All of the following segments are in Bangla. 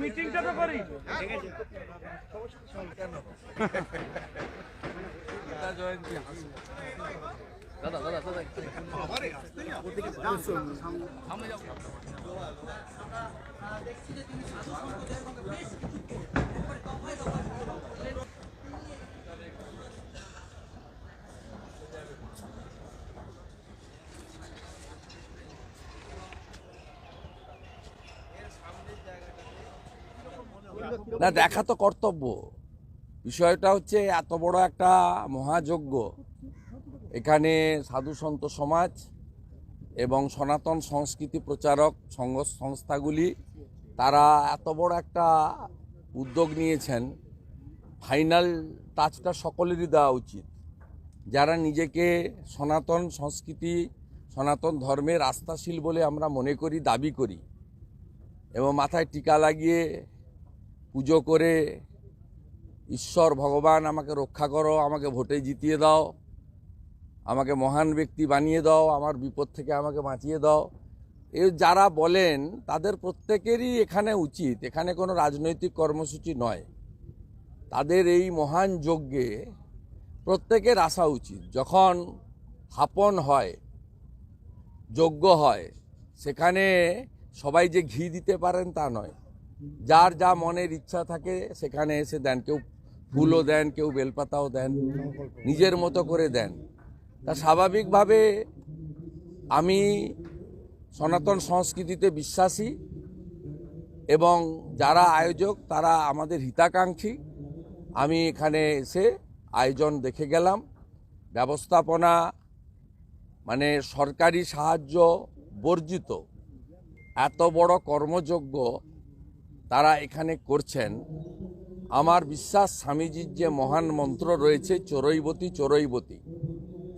মিটিংটা তো করি। দাদা দাদা দাদা না, দেখা তো কর্তব্য। বিষয়টা হচ্ছে এত বড় একটা মহাযজ্ঞ, এখানে সাধু সন্ত সমাজ এবং সনাতন সংস্কৃতি প্রচারক সংস্থাগুলি তারা এত বড় একটা উদ্যোগ নিয়েছেন। ফাইনাল টাচটা সকলেরই দেওয়া উচিত। যারা নিজেকে সনাতন সংস্কৃতি সনাতন ধর্মের আস্থাশীল বলে আমরা মনে করি, দাবি করি, এবং মাথায় টিকা লাগিয়ে পুজো করে ঈশ্বর ভগবান আমাকে রক্ষা করো, আমাকে ভোটে জিতিয়ে দাও, আমাকে মহান ব্যক্তি বানিয়ে দাও, আমার বিপদ থেকে আমাকে বাঁচিয়ে দাও, যারা বলেন তাদের প্রত্যেকেরই এখানে উচিত, এখানে কোনো রাজনৈতিক কর্মসূচি নয়, তাদের এই মহান যজ্ঞে প্রত্যেকের আসা উচিত। যখন স্থাপন হয়, যজ্ঞ হয়, সেখানে সবাই যে ঘি দিতে পারেন তা নয়। যার যা মনের ইচ্ছা থাকে সেখানে এসে দেন, কেউ ফুলও দেন, কেউ বেলপাতাও দেন, নিজের মতো করে দেন। তা স্বাভাবিকভাবে আমি সনাতন সংস্কৃতিতে বিশ্বাসী এবং যারা আয়োজক তারা আমাদের হিতাকাঙ্ক্ষী। আমি এখানে এসে আয়োজন দেখে গেলাম। ব্যবস্থাপনা মানে সরকারি সাহায্য বর্জিত এত বড় কর্মযজ্ঞ তারা এখানে করছেন। আমার বিশ্বাস স্বামীজির যে মহান মন্ত্র রয়েছে চরৈবতী চরৈবতী,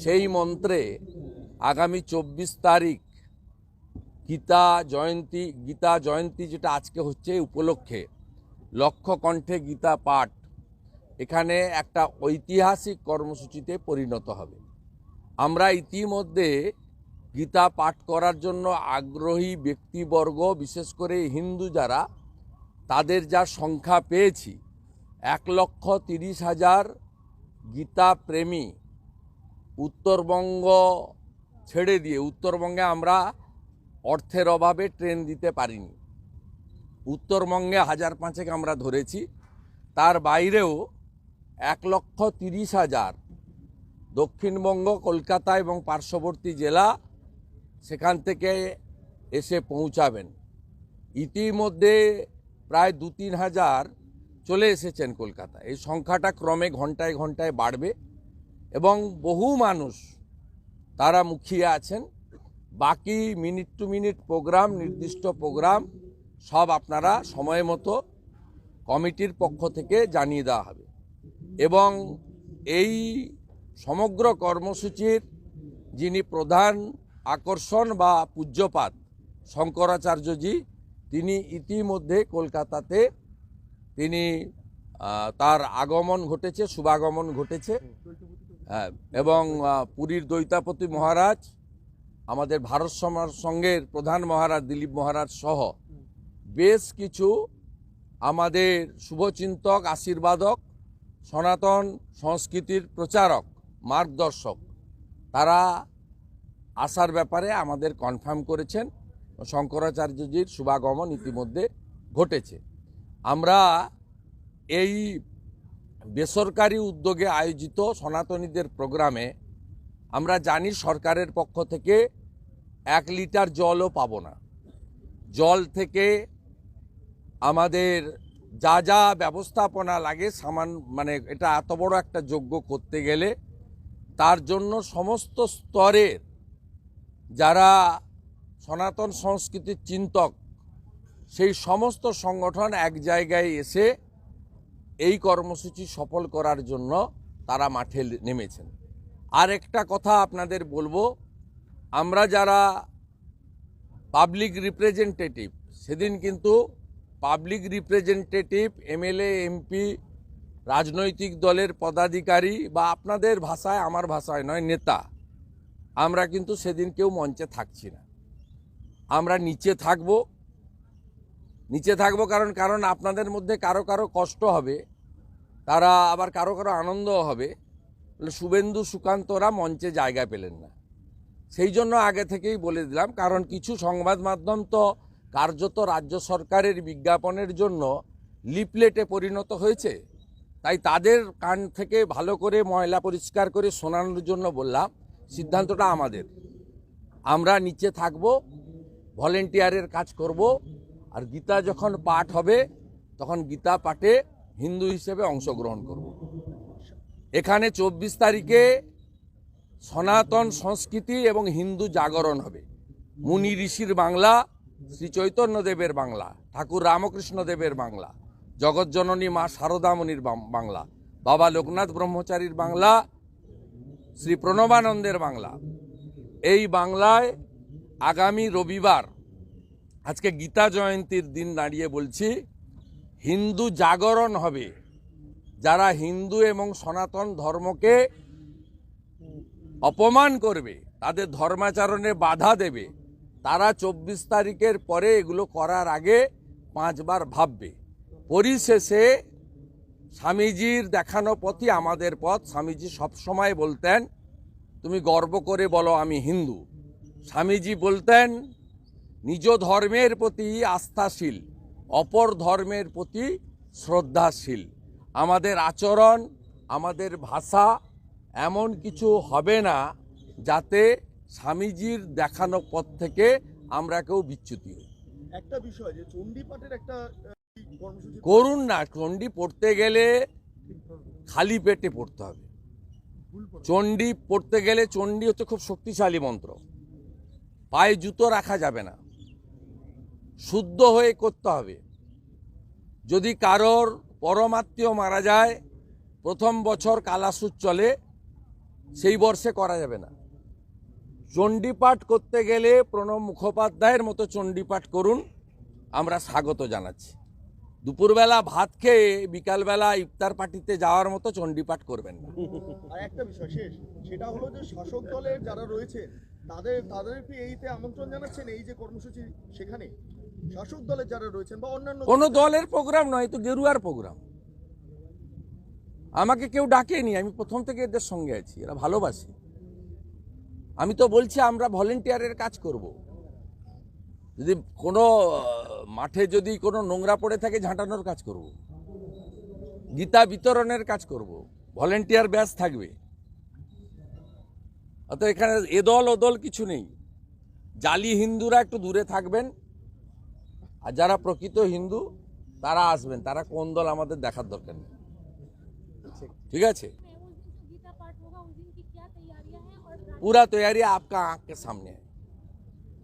সেই মন্ত্রে আগামী 24 তারিখ গীতা জয়ন্তী যেটা আজকে হচ্ছে উপলক্ষে লক্ষ কণ্ঠে গীতা পাঠ এখানে একটা ঐতিহাসিক কর্মসূচিতে পরিণত হবে। আমরা ইতিমধ্যে গীতা পাঠ করার জন্য আগ্রহী ব্যক্তিবর্গ, বিশেষ করে হিন্দু যারা, তাদের যা সংখ্যা পেয়েছি 1,30,000 গীতা প্রেমী উত্তরবঙ্গ ছেড়ে দিয়ে, উত্তরবঙ্গে আমরা অর্থের অভাবে ট্রেন দিতে পারিনি, উত্তরবঙ্গে 1,500 আমরা ধরেছি, তার বাইরেও 1,30,000 দক্ষিণবঙ্গ, কলকাতা এবং পার্শ্ববর্তী জেলা সেখান থেকে এসে পৌঁছাবেন। ইতিমধ্যে প্রায় 2-3 হাজার চলে এসেছেন কলকাতা। এই সংখ্যাটা ক্রমে ঘন্টায় ঘন্টায় বাড়বে এবং বহু মানুষ তারা মুখিয়ে আছেন। বাকি মিনিট টু মিনিট প্রোগ্রাম, নির্দিষ্ট প্রোগ্রাম সব আপনারা সময় মতো কমিটির পক্ষ থেকে জানিয়ে দেওয়া হবে। এবং এই সমগ্র কর্মসূচির যিনি প্রধান আকর্ষণ বা পূজ্যপাত শঙ্করাচার্যজি, তিনি ইতিমধ্যে কলকাতাতে তার আগমন ঘটেছে, শুভাগমন ঘটেছে। এবং পুরীর দৈতাপতি মহারাজ, আমাদের ভারত সংঘের প্রধান মহারাজ দিলীপ মহারাজ সহ বেশ কিছু আমাদের শুভচিন্তক, আশীর্বাদক, সনাতন সংস্কৃতির প্রচারক, মার্গদর্শক, তারা আসার ব্যাপারে আমাদের কনফার্ম করেছেন। শঙ্করাচার্যজির শুভাগমন ইতিমধ্যে ঘটেছে। আমরা এই বেসরকারি উদ্যোগে আয়োজিত সনাতনীদের প্রোগ্রামে আমরা জানি সরকারের পক্ষ থেকে 1 লিটার জলও পাবো না। জল থেকে আমাদের যা যা ব্যবস্থাপনা লাগে মানে এটা এত বড় একটা যজ্ঞ করতে গেলে তার জন্য সমস্ত স্তরের যারা সনাতন সংস্কৃতির চিন্তক, সেই সমস্ত সংগঠন এক জায়গায় এসে এই কর্মসূচি সফল করার জন্য তারা মাঠে নেমেছেন। আর একটা কথা আপনাদের বলবো, আমরা যারা পাবলিক রিপ্রেজেন্টেটিভ, সেদিন কিন্তু পাবলিক রিপ্রেজেন্টেটিভ, এমএলএ, এমপি, রাজনৈতিক দলের পদাধিকারী বা আপনাদের ভাষায়, আমার ভাষায় নয়, নেতা, আমরা কিন্তু সেদিন কেউ মঞ্চে থাকছি না, আমরা নিচে থাকবো কারণ আপনাদের মধ্যে কারো কারো কষ্ট হবে, তারা আবার কারো কারো আনন্দ হবে। শুভেন্দু সুকান্তরা মঞ্চে জায়গা পেলেন না, সেই জন্য আগে থেকেই বলে দিলাম। কারণ কিছু সংবাদ মাধ্যম তো কার্যত রাজ্য সরকারের বিজ্ঞাপনের জন্য লিফলেটে পরিণত হয়েছে, তাই তাদের কান থেকে ভালো করে ময়লা পরিষ্কার করে শোনানোর জন্য বললাম সিদ্ধান্তটা আমাদের। আমরা নিচে থাকব, ভলেন্টিয়ারের কাজ করব, আর গীতা যখন পাঠ হবে তখন গীতা পাঠে হিন্দু হিসেবে অংশগ্রহণ করব। এখানে 24 তারিখে সনাতন সংস্কৃতি এবং হিন্দু জাগরণ হবে। মুনি ঋষির বাংলা, শ্রী চৈতন্যদেবের বাংলা, ঠাকুর রামকৃষ্ণ দেবের বাংলা, জগৎজননী মা শারদামণির বাংলা, বাবা লোকনাথ ব্রহ্মচারীর বাংলা, শ্রী প্রণবানন্দের বাংলা। এই বাংলায় আগামী রবিবার, আজকে গীতা জয়ন্তীর দিন দাঁড়িয়ে বলছি, হিন্দু জাগরণ হবে। যারা হিন্দু এবং সনাতন ধর্মকে অপমান করবে, তাদের ধর্মাচরণে বাধা দেবে, তারা 24 তারিখের পরে এগুলো করার আগে 5 বার ভাববে। পরিশেষে স্বামীজির দেখানো পথই আমাদের পথ। স্বামীজি সবসময় বলতেন, তুমি গর্ব করে বলো আমি হিন্দু। স্বামীজি বলতেন, নিজ ধর্মের প্রতি আস্থাশীল, অপর ধর্মের প্রতি শ্রদ্ধাশীল। আমাদের আচরণ, আমাদের ভাষা এমন কিছু হবে না যাতে স্বামীজির দেখানো পথ থেকে আমরা কেউ বিচ্যুতি হই। একটা বিষয় যে চণ্ডীপাঠের একটা কর্মসূচি করুন না, চণ্ডী পড়তে গেলে খালি পেটে পড়তে হবে। চণ্ডী পড়তে গেলে, চণ্ডী হচ্ছে খুব শক্তিশালী মন্ত্র, পায়ে জুতো রাখা যাবে না, শুদ্ধ হয়ে করতে হবে। যদি কারোর পরমাত্মীয় মারা যায়, প্রথম বছর কালাসুদ চলে, সেই বর্ষে করা যাবে না। চণ্ডীপাঠ করতে গেলে প্রণব মুখোপাধ্যায়ের মতো চণ্ডীপাঠ করুন, আমরা স্বাগত জানাচ্ছি। দুপুরবেলা ভাত খেয়ে বিকালবেলা ইফতার পার্টিতে যাওয়ার মতো চণ্ডীপাঠ করবেন না। আর একটা বিষয় শেষ, সেটা হলো যে শাসক দলের যারা রয়েছে তাদেরকে এইতে আমন্ত্রণ জানাচ্ছেন এই যে কর্মসূচি, সেখানে শাসক দলের যারা রয়েছেন বা অন্যান্য কোনো দলের প্রোগ্রাম নয়, তো গেরুয়ার প্রোগ্রাম। আমাকে কেউ ডাকেনি, আমি প্রথম থেকে এদের সঙ্গে আছি, এরা ভালোবাসি। আমি তো বলছি আমরা ভলেন্টিয়ারের কাজ করব। যদি কোনো মাঠে যদি কোনো নোংরা পড়ে থাকে ঝাঁটানোর কাজ করব, গীতা বিতরণের কাজ করব, ভলেন্টিয়ার ব্যাচ থাকবে। অত এখানে এদল ওদল কিছু নেই। জালি হিন্দুরা একটু দূরে থাকবেন, আর যারা প্রকৃত হিন্দু তারা আসবেন। তারা কোন দল আমাদের দেখার দরকার নেই, ঠিক আছে? पूरा तैयारी आपका आंख के सामने है,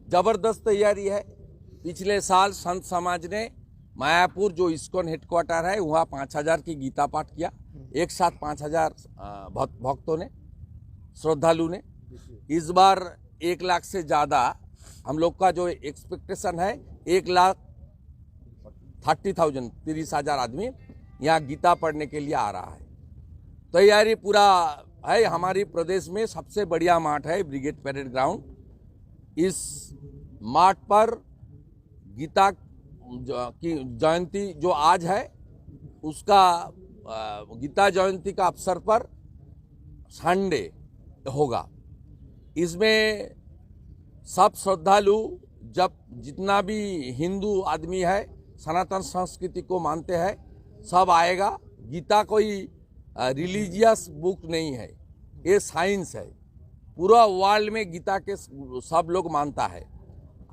जबरदस्त तैयारी है। पिछले साल संत समाज ने मायापुर जो इस्कॉन हेडक्वार्टर है वहाँ 5000 की गीता पाठ किया, एक साथ 5000 भक्तों ने, श्रद्धालु ने। इस बार 1 लाख से ज़्यादा हम लोग का जो एक्सपेक्टेशन है, 1,30,000 30,000 आदमी यहाँ गीता पढ़ने के लिए आ रहा है। तैयारी पूरा है। हमारी प्रदेश में सबसे बढ़िया माठ है ब्रिगेड परेड ग्राउंड। इस माठ पर गीता की जयंती जो आज है, उसका गीता जयंती का अवसर पर संडे होगा। इसमें सब श्रद्धालु, जब जितना भी हिंदू आदमी है, सनातन संस्कृति को मानते हैं, सब आएगा। गीता कोई रिलीजियस बुक नहीं है, ये साइंस है। पूरा वर्ल्ड में गीता के सब लोग मानता है।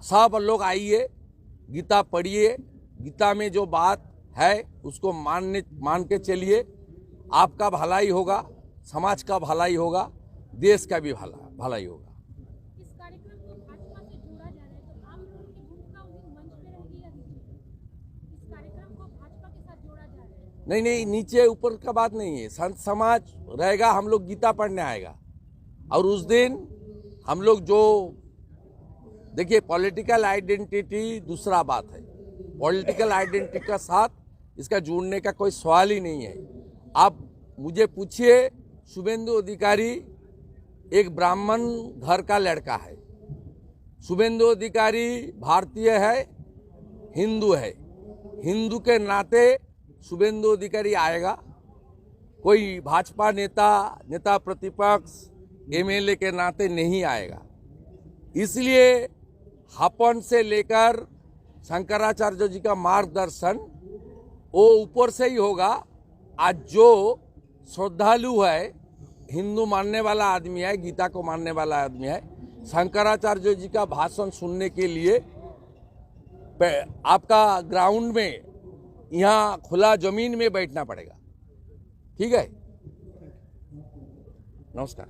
सब लोग आइए, गीता पढ़िए, गीता में जो बात है उसको मान के चलिए। आपका भलाई होगा, समाज का भलाई होगा, देश का भी भलाई होगा। इस कार्यक्रम को भाजपा से जोड़ा जा रहा है, तो आम लोगों की भूमिका उस दिन मंच पे रहेगी या नहीं? इस कार्यक्रम को भाजपा के साथ जोड़ा जा रहा है। नहीं, नीचे ऊपर का बात नहीं है। संत समाज रहेगा, हम लोग गीता पढ़ने आएगा। और उस दिन हम लोग जो, देखिए पॉलिटिकल आइडेंटिटी दूसरा बात है, पॉलिटिकल आइडेंटिटी का साथ इसका जोड़ने का कोई सवाल ही नहीं है। आप मुझे पूछिए, शुभेंदु अधिकारी एक ब्राह्मण घर का लड़का है। शुभेंदु अधिकारी भारतीय है, हिंदू है। हिंदू के नाते शुभेंदु अधिकारी आएगा। कोई भाजपा नेता प्रतिपक्ष एमएलए के नाते नहीं आएगा। इसलिए हापन से लेकर शंकराचार्य जी का मार्गदर्शन वो ऊपर से ही होगा। आज जो श्रद्धालु है, हिंदू मानने वाला आदमी है, गीता को मानने वाला आदमी है, शंकराचार्य जी का भाषण सुनने के लिए आपका ग्राउंड में, यहाँ खुला जमीन में बैठना पड़ेगा। ठीक है, नमस्कार।